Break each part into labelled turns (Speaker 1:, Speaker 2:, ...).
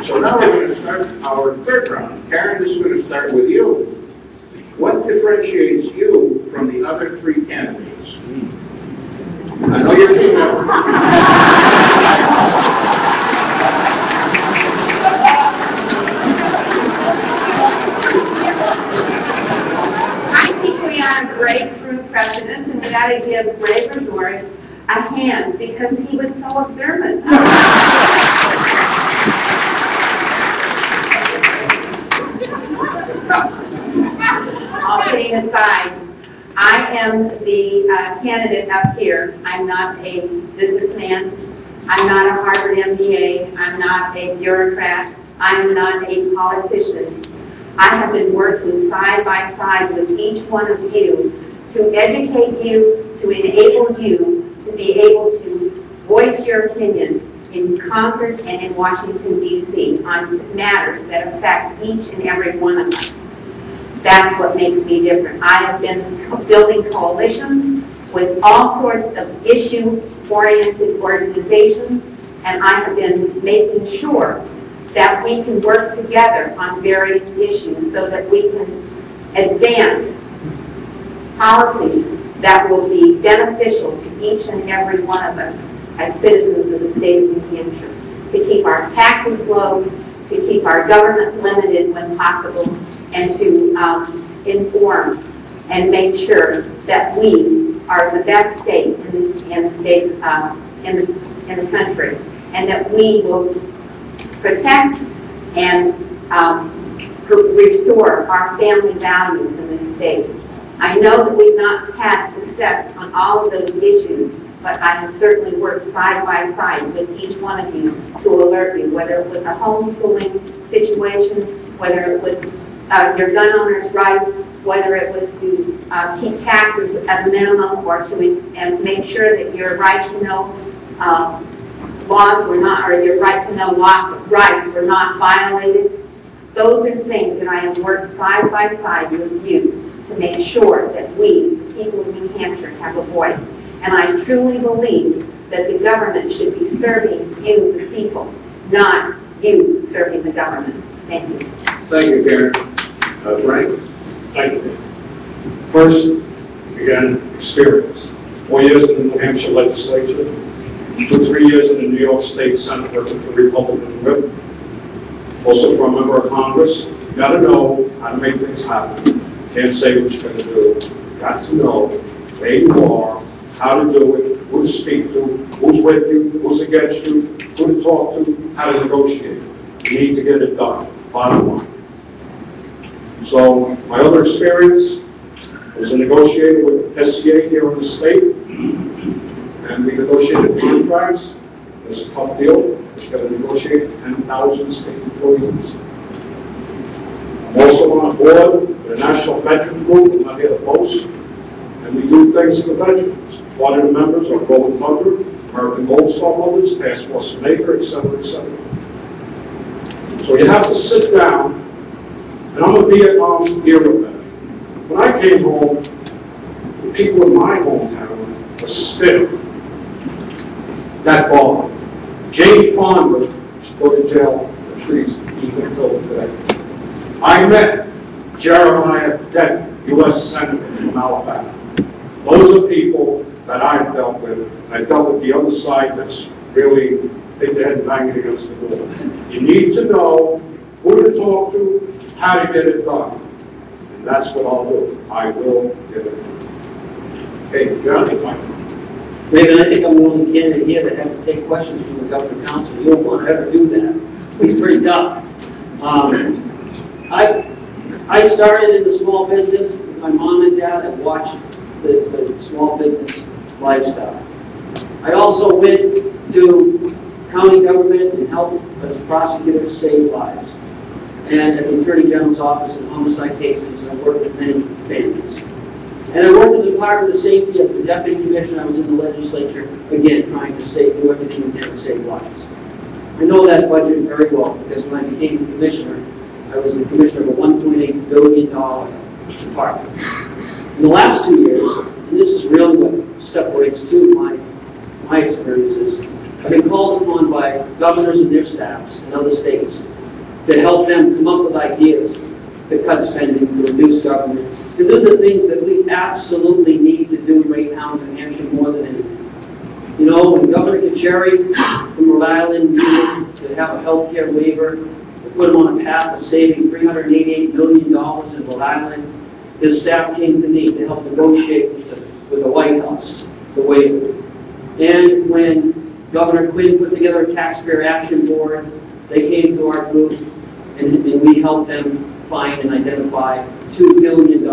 Speaker 1: So now we're going to start our third round. Karen, this is going to start with you. What differentiates you from the other three candidates? I know you're female.
Speaker 2: I think we are a breakthrough president, and we got to give Wiezoreck a hand because he was so observant. All kidding aside, I am the candidate up here. I'm not a businessman. I'm not a Harvard MBA. I'm not a bureaucrat. I'm not a politician. I have been working side by side with each one of you to educate you, to enable you to be able to voice your opinion in Congress and in Washington, D.C. on matters that affect each and every one of us. That's what makes me different. I have been building coalitions with all sorts of issue-oriented organizations, and I have been making sure that we can work together on various issues so that we can advance policies that will be beneficial to each and every one of us as citizens of the state of New Hampshire, to keep our taxes low, to keep our government limited when possible, and to inform and make sure that we are the best state in the country, and that we will protect and restore our family values in this state. I know that we've not had success on all of those issues, but I have certainly worked side by side with each one of you to alert you, whether it was a homeschooling situation, whether it was your gun owners' rights, whether it was to keep taxes at a minimum, or to and make sure that your right to know laws were not, or your right to know rights were not violated. Those are things that I have worked side by side with you to make sure that we, the people of New Hampshire, have a voice. And I truly believe that the government should be serving you, the people, not you serving the government. Thank you.
Speaker 1: Thank you, Karen. Frank?
Speaker 3: Thank you. First, again, experience. 4 years in the New Hampshire legislature, 2 or 3 years in the New York State Senate working for the Republican whip. Also for a member of Congress, you got to know how to make things happen. Can't say what you're going to do. You got to know where you are, how to do it, who to speak to, who's with you, who's against you, who to talk to, how to negotiate. You need to get it done, bottom line. So my other experience was a negotiator with SCA here in the state, and we negotiated contracts. It was a tough deal. We got to negotiate 10,000 state employees. I'm also on a board with the National Veterans Group. I'm not here to boast. And we do things for the veterans. One of the members are Gold Mother, American Gold Star holders, Task Force Maker, etc., etc. So you have to sit down, and I'm a Vietnam era veteran. When I came home, the people in my hometown were still that bothered. Jane Fonda should go to jail for treason, even until today. I met Jeremiah Dent, U.S. Senator from Alabama. Those are people that I've dealt with. I dealt with the other side that's really hit their head banging against the wall. You need to know who to talk to, how to get it done. And that's what I'll do. I will get it done.
Speaker 1: Hey, Johnny.
Speaker 4: Raven, I think I'm the only candidate here that have to take questions from the governing council. You don't want to ever do that. It's pretty tough. I started in the small business with my mom and dad. I watched the small business lifestyle. I also went to county government and helped as a prosecutor save lives. And at the Attorney General's office in homicide cases, I worked with many families. And I worked at the Department of Safety as the Deputy Commissioner. I was in the legislature, again, trying to do everything we did to save lives. I know that budget very well because when I became the Commissioner, I was the Commissioner of a $1.8 billion department. In the last 2 years, and this is really what separates two of my experiences, I've been called upon by governors and their staffs in other states to help them come up with ideas to cut spending, to reduce government, to do the things that we absolutely need to do right now in New Hampshire more than anything. You know, when Governor Kacheri from Rhode Island needed to have a health care waiver, to put him on a path of saving $388 million in Rhode Island, his staff came to me to help negotiate with the White House the waiver. And when Governor Quinn put together a taxpayer action board, they came to our group and we helped them find and identify $2 billion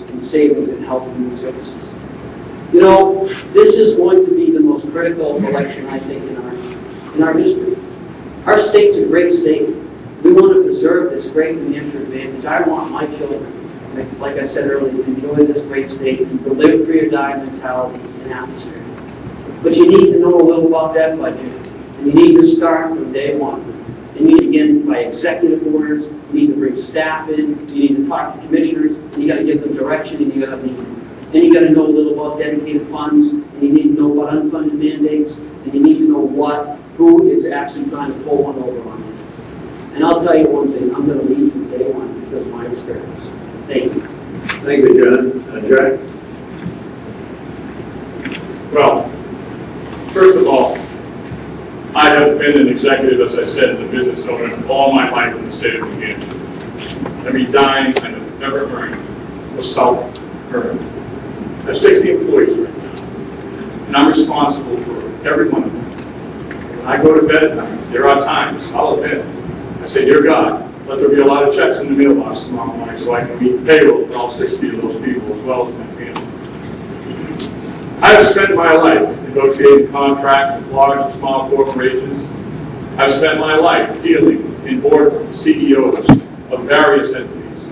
Speaker 4: in savings in health and human services. You know, this is going to be the most critical election, I think, in our history. Our state's a great state. We want to preserve this great New Hampshire advantage. I want my children, like I said earlier, to enjoy this great state, to live free or die mentality and atmosphere. But you need to know a little about that budget, and you need to start from day one. You need to begin by executive orders. You need to bring staff in. You need to talk to commissioners, and you got to give them direction, and you got to lead them. And you got to know a little about dedicated funds, and you need to know about unfunded mandates, and you need to know who is actually trying to pull one over on you. And I'll tell you one thing, I'm going to lead from day one because of my experience. Thank you.
Speaker 1: Thank you, John. Jack?
Speaker 3: Well, first of all, I have been an executive, as I said, in the business owner all my life in the state of New Hampshire. Every dime I have ever earned was self-earned. I have 60 employees right now, and I'm responsible for every one of them. When I go to bed at night, there are times, I'll admit, I say, dear God, let there be a lot of checks in the mailbox tomorrow morning so I can meet payroll for all 60 of those people as well as my family. I have spent my life negotiating contracts with large and small corporations. I've spent my life dealing in board CEOs of various entities.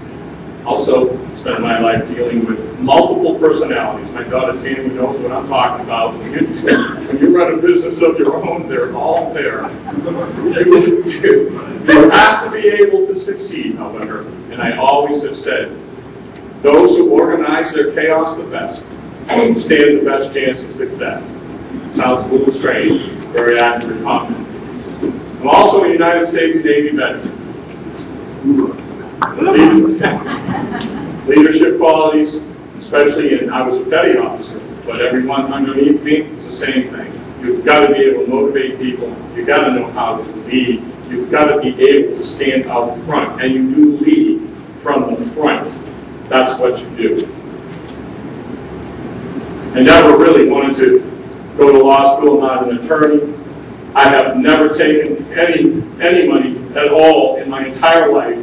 Speaker 3: Also spent my life dealing with multiple personalities. My daughter Tammy knows what I'm talking about. When you run a business of your own, they're all there. You have to be able to succeed, however, and I always have said, those who organize their chaos the best stand the best chance of success. Sounds a little strange, very accurate comment. I'm also a United States Navy veteran. Leadership qualities, especially I was a petty officer, but everyone underneath me is the same thing. You've got to be able to motivate people. You've got to know how to lead. You've got to be able to stand out front, and you do lead from the front. That's what you do. I never really wanted to go to law school. I'm not an attorney. I have never taken any money at all in my entire life,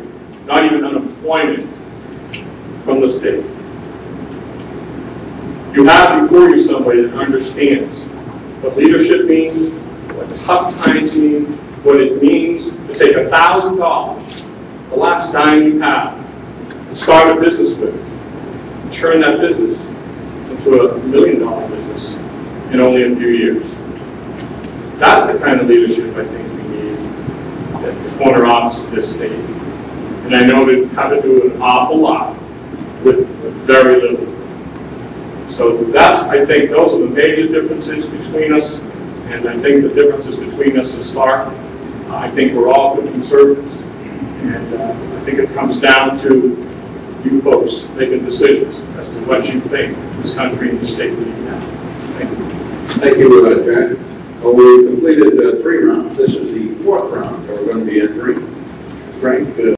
Speaker 3: not even unemployment, from the state. You have before you somebody that understands what leadership means, what tough times mean, what it means to take $1,000, the last dime you have, to start a business with, and turn that business into $1 million business in only a few years. That's the kind of leadership I think we need at the corner office of this state. And I know we have to do an awful lot with very little. So I think those are the major differences between us, and I think the differences between us is stark. I think we're all good conservatives, and I think it comes down to you folks making decisions as to what you think this country and the state need now. Thank you.
Speaker 1: Thank you, Jack. Well, we completed 3 rounds. This is the 4th round, so we're going to be at 3. Frank.